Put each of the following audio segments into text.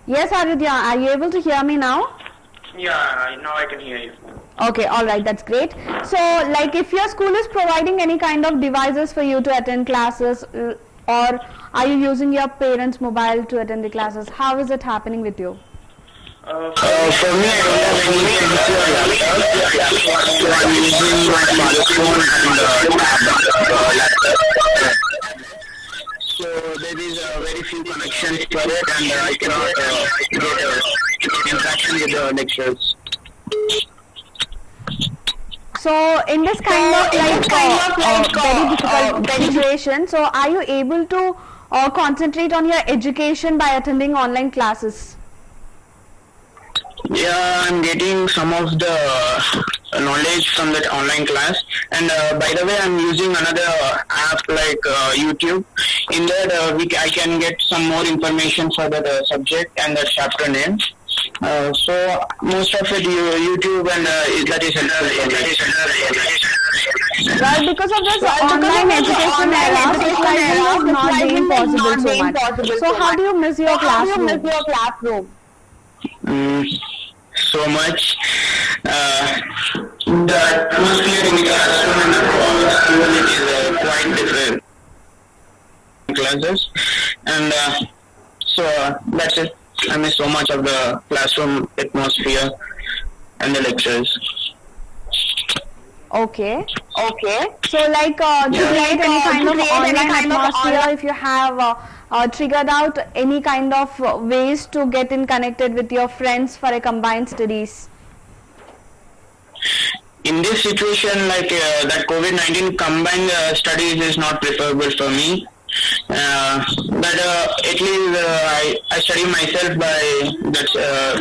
Yes, Aridya, are you able to hear me now? Yeah, now I can hear you. Okay, alright, that's great. So, like if your school is providing any kind of devices for you to attend classes, or are you using your parents' mobile to attend the classes? How is it happening with you? For me, I don't have any fancy laptop, so I'm using my smartphone and laptop. So there is very few connections for it, and I cannot get interaction with the lecturers. So, in this kind of very difficult situation, so are you able to concentrate on your education by attending online classes? Yeah, I'm getting some of the knowledge from that online class, and by the way, I'm using another app like YouTube. In that, I can get some more information for the subject and the chapter name. So most of it YouTube, and that is helpful for me. Well, because of this online education era, socializing is not being possible so much. So how do you miss your classroom? So much. The atmosphere in the classroom and the school, it is quite different classes, and so that's it. I miss so much of the classroom atmosphere and the lectures. Okay. So, like, to create any kind of online atmosphere, if you have triggered out any kind of ways to get in connected with your friends for a combined studies. In this situation, like that COVID-19 combined studies is not preferable for me. But at least I study myself by that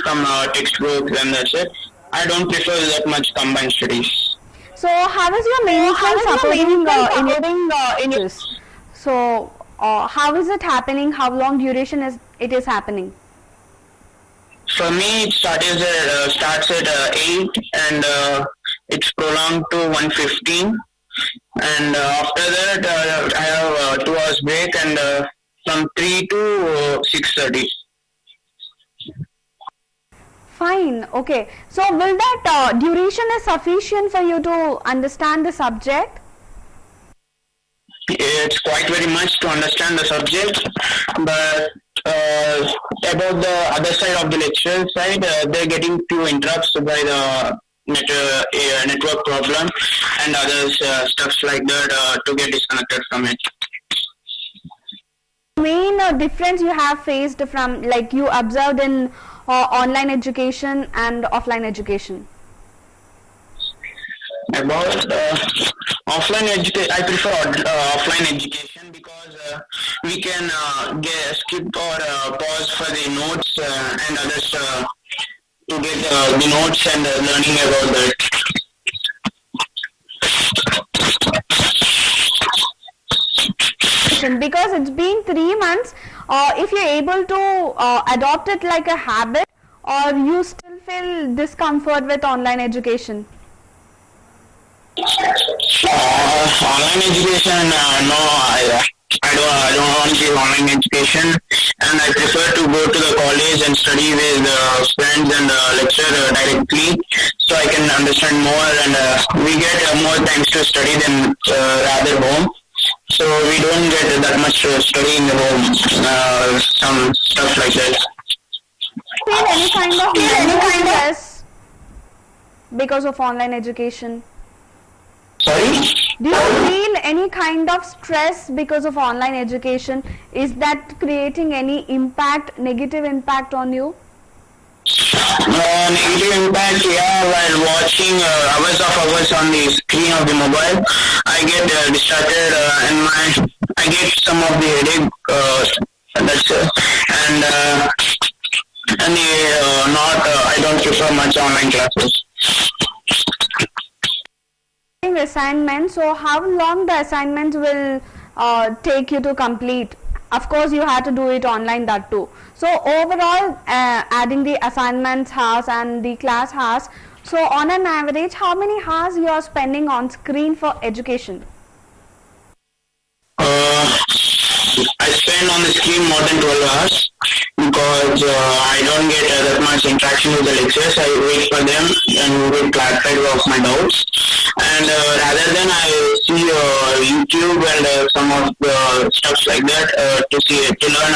from textbooks, and that's it. I don't prefer that much combined studies. So, how is your management supporting in this? So, how is it happening? How long duration is it happening? For me, it starts at 8, and it's prolonged to 1:15. And after that, I have 2 hours break, and from 3 to 6:30. Fine. Okay. So, will that duration is sufficient for you to understand the subject? It's quite very much to understand the subject, but about the other side of the lecture side, they're getting few interrupts by the network problem and other stuffs like that to get disconnected from it. Main difference you have faced from, like, you observed in online education and offline education? About offline education, I prefer offline education because we can skip or pause for the notes and others to get the notes and learning about that. Because it's been 3 months, if you're able to adopt it like a habit, or you still feel discomfort with online education? Online education, no, I don't want to give online education, and I prefer to go to the college and study with friends and lecture directly, so I can understand more, and we get more times to study than rather home. So we don't get that much study in the home, some stuff like that. Feel any kind of mental stress because of online education? Sorry? Do you feel any kind of stress because of online education? Is that creating any impact, negative impact on you? Negative impact, yeah, while watching hours on the screen of the mobile, I get distracted and I get some of the headache, that's I don't prefer much online classes. Assignments, so how long the assignments will take you to complete? Of course, you have to do it online, that too. So overall, adding the assignments hours and the class hours, so on an average, how many hours you are spending on screen for education? I spend on the screen more than 12 hours because I don't get that much interaction with the lecturers. I wait for them and get clarified of my doubts. And rather than I see YouTube and some of the stuff like that to learn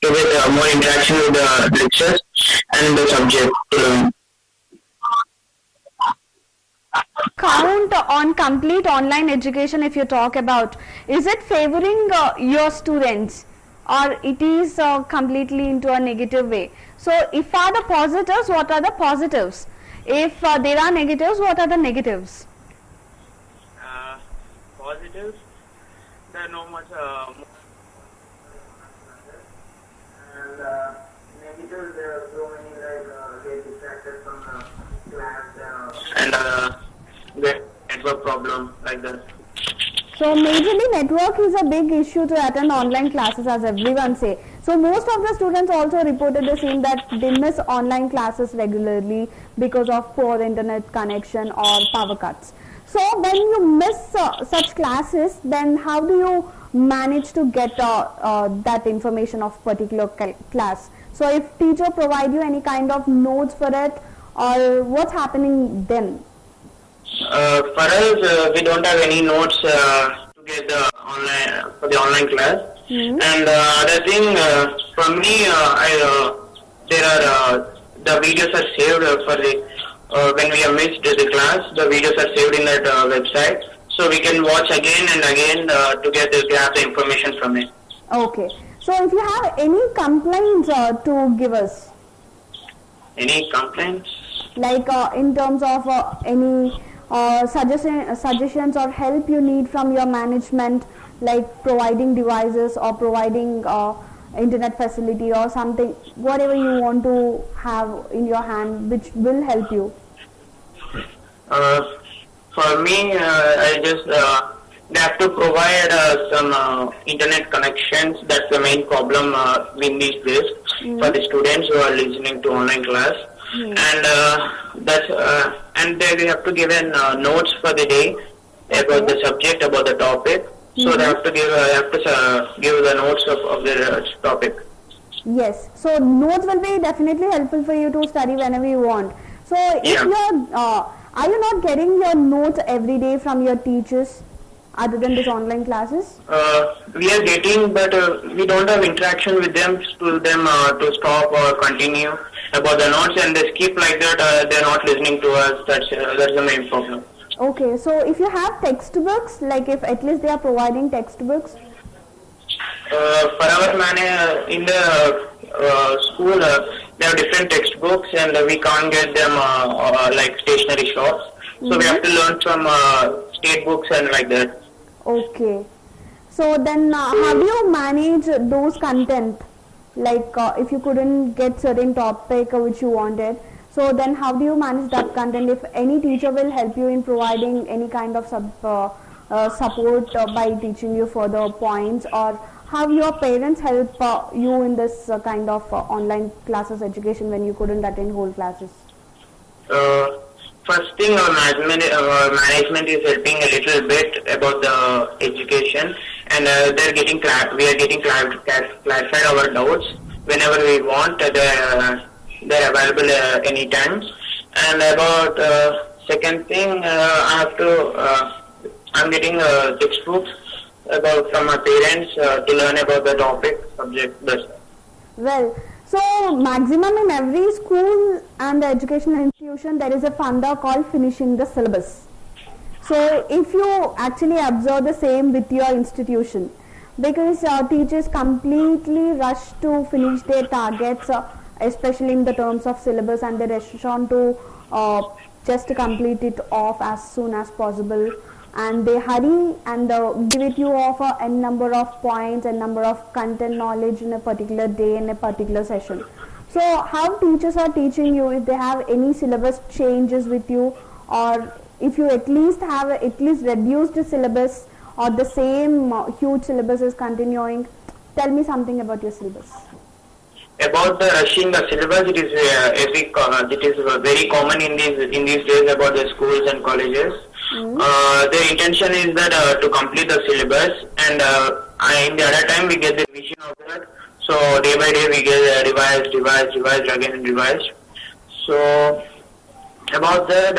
to get more interaction with the lectures and the subject to learn. Count on complete online education, if you talk about, is it favoring your students, or it is completely into a negative way? So if are the positives, what are the positives? If there are negatives, what are the negatives? Positives, there are no much and negatives, there are so many get distracted from the class and get network problem like that. So majorly network is a big issue to attend online classes, as everyone say. So most of the students also reported the same, that they miss online classes regularly because of poor internet connection or power cuts. So when you miss such classes, then how do you manage to get that information of particular class? So if teacher provide you any kind of notes for it, or what's happening then? For us, we don't have any notes to get the online class. Mm-hmm. And other thing, for me, the videos are saved for the when we have missed the class. The videos are saved in that website, so we can watch again and again to grab the information from it. Okay. So if you have any complaints to give us, any complaints? like in terms of any suggestions or help you need from your management, like providing devices or providing internet facility or something, whatever you want to have in your hand which will help you. For me, I just they have to provide some internet connections. That's the main problem in these days for the students who are listening to online class. And they have to give in notes for the day about the subject, about the topic. So they have to give the notes of the topic. Yes. So notes will be definitely helpful for you to study whenever you want. So if you're are you not getting your notes every day from your teachers other than this online classes? We are getting, but we don't have interaction with them to stop or continue about the notes, and they skip like that. They're not listening to us. That's the main problem. Okay, so if you have textbooks, like if at least they are providing textbooks. For our in the school, they have different textbooks, and we can't get them like stationery shops. So we have to learn from state books and like that. Okay. So then have you managed those content? Like if you couldn't get certain topic which you wanted, so then how do you manage that content? If any teacher will help you in providing any kind of support by teaching you further points, or how your parents help you in this kind of online classes education when you couldn't attend whole classes? First thing, our management is helping a little bit about the education, and we are getting clarified our doubts whenever we want. They're available anytime. And about second thing, I'm getting textbooks from my parents to learn about the topic subject. Well, so maximum in every school and the educational institution there is a funda called finishing the syllabus. So if you actually observe the same with your institution, because teachers completely rush to finish their targets, especially in the terms of syllabus, and they rush on to just complete it off as soon as possible, and they hurry and give it you off a number of points and number of content knowledge in a particular day in a particular session. So how teachers are teaching you, if they have any syllabus changes with you, or if you at least have reduced the syllabus, or the same huge syllabus is continuing. Tell me something about your syllabus. About the rushing the syllabus, it is very common in these days about the schools and colleges. The intention is that to complete the syllabus, and in the other time we get the vision of that. So day by day we get revised again and revised. So about that,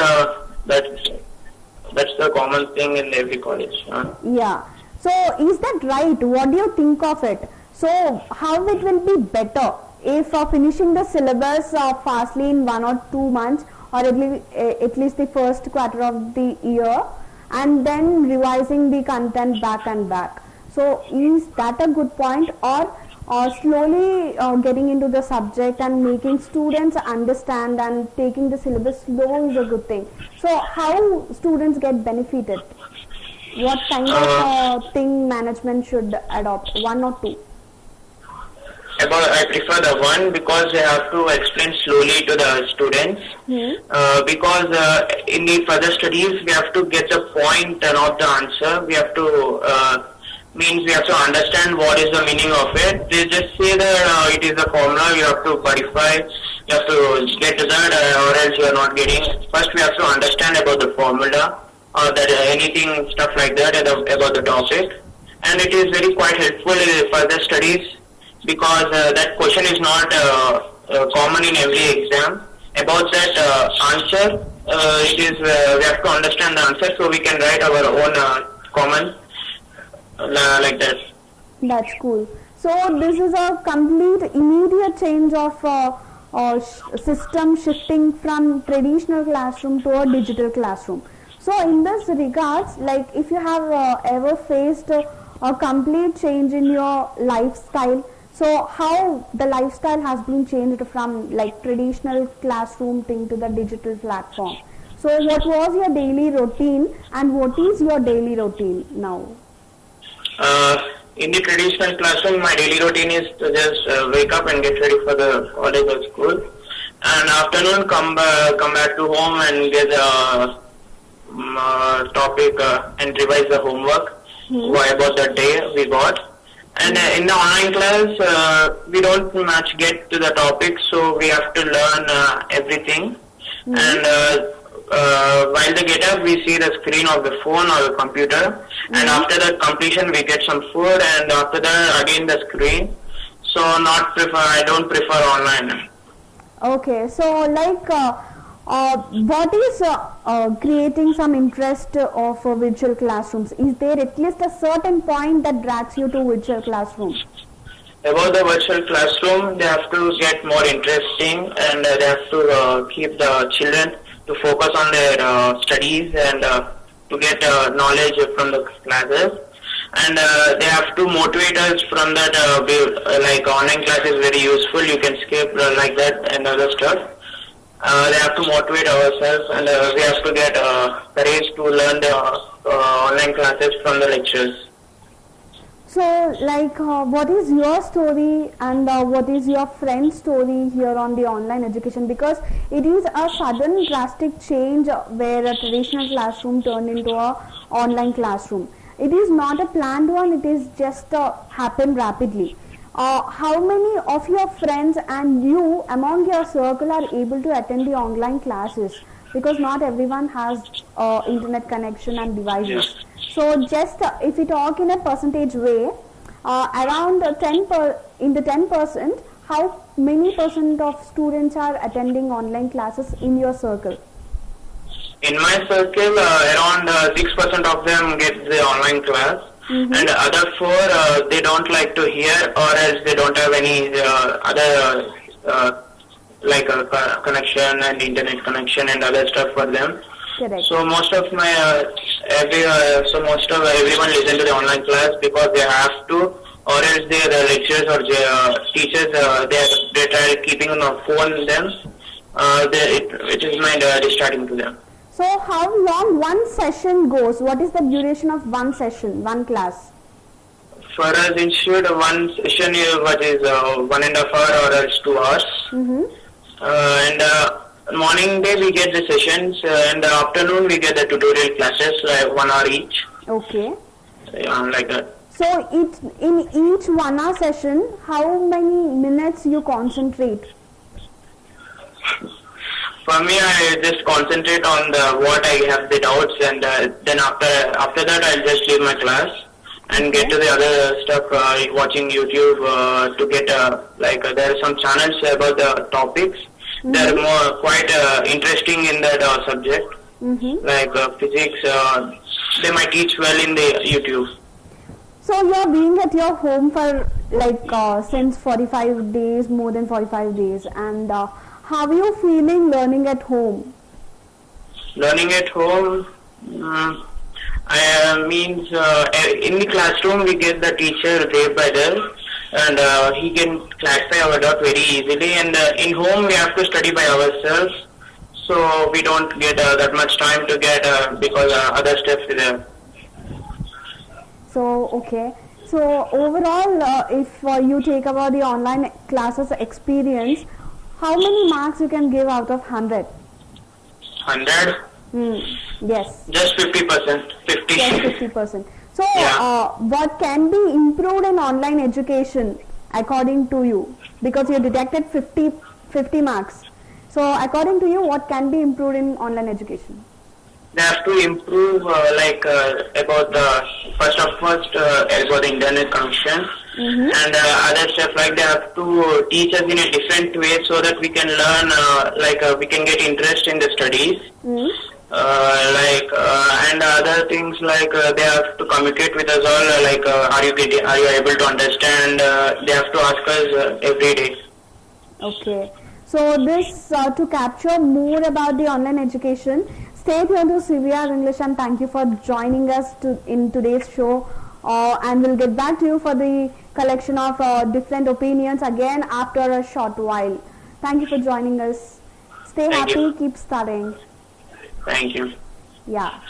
that's the common thing in every college. Yeah. So is that right? What do you think of it? So how it will be better if finishing the syllabus fastly in 1 or 2 months, or at least the first quarter of the year, and then revising the content back and back. So is that a good point, or slowly getting into the subject and making students understand and taking the syllabus slow is a good thing? So how students get benefited? What kind of thing management should adopt, 1 or 2? I prefer the one, because they have to explain slowly to the students. Because in the further studies we have to get the point and not the answer. We have to we have to understand what is the meaning of it. They just say that it is a formula. You have to verify. You have to get to that, or else you are not getting. First, we have to understand about the formula, or that anything stuff like that about the topic, and it is very quite helpful in further studies, because that question is not common in every exam. About that answer, it is we have to understand the answer, so we can write our own comment like that. That's cool. So this is a complete immediate change of system shifting from traditional classroom to a digital classroom. So in this regards, like if you have ever faced a complete change in your lifestyle, so how the lifestyle has been changed from like traditional classroom thing to the digital platform. So what was your daily routine, and what is your daily routine now? In the traditional classroom, my daily routine is to just wake up and get ready for the college or school, and afternoon come back to home and get the topic and revise the homework about the day we got. And in the online class, we don't much get to the topic, so we have to learn everything. And while they get up, we see the screen of the phone or the computer, and after that completion, we get some food, and after that again the screen. So I don't prefer online. Okay, so like what is creating some interest of virtual classrooms? Is there at least a certain point that drags you to virtual classroom? About the virtual classroom, they have to get more interesting, and they have to keep the children to focus on their studies and to get knowledge from the classes. And they have to motivate us from that, like online class is very useful, you can skip like that and other stuff. They have to motivate ourselves, and we have to get courage to learn the online classes from the lectures. So, like, what is your story, and what is your friend's story here on the online education? Because it is a sudden drastic change where a traditional classroom turned into a online classroom. It is not a planned one, it is just happened rapidly. How many of your friends and you among your circle are able to attend the online classes? Because not everyone has internet connection and devices. So just if we talk in a percentage way, around in the 10%, how many percent of students are attending online classes in your circle? In my circle, around 6% of them get the online class, and the other 4 they don't like to hear, or else they don't have any other like a connection and internet connection and other stuff for them. Correct. So most of my everyone listen to the online class because they have to, or else their lecturers or teachers they try keeping on the phone them. It is mind distracting to them. So how long one session goes? What is the duration of one session, one class? For us, institute, one session is 1.5 hours or else 2 hours. And morning day we get the sessions, and the afternoon we get the tutorial classes, like 1 hour each. Okay. Like that. So in each 1 hour session, how many minutes you concentrate? For me, I just concentrate on what I have the doubts, and then after that I'll just leave my class, and get to the other stuff watching YouTube to get there are some channels about the topics. They are more quite interesting in that subject, like physics. They might teach well in the YouTube. So you're being at your home for since 45 days, more than 45 days, and how are you feeling learning at home? Learning at home means in the classroom we get the teacher day by day, and he can clarify our doubt very easily. And in home we have to study by ourselves, so we don't get that much time to get because other steps are there. So okay. So overall, if you take about the online classes experience, how many marks you can give out of 100? 100? Yes. Just 50%. 50. Just 50%. So Yeah. what can be improved in online education according to you? Because you detected 50 marks. So according to you, what can be improved in online education? They have to improve about the first about the internet connection, and other stuff like they have to teach us in a different way so that we can learn we can get interest in the studies. And other things they have to communicate with us all are you able to understand, they have to ask us every day. Okay. So this to capture more about the online education, stay tuned to CVR English, and thank you for joining us in today's show, and we'll get back to you for the collection of different opinions again after a short while. Thank you for joining us. Stay Thank happy, you. keep studying. Thank you. Yeah.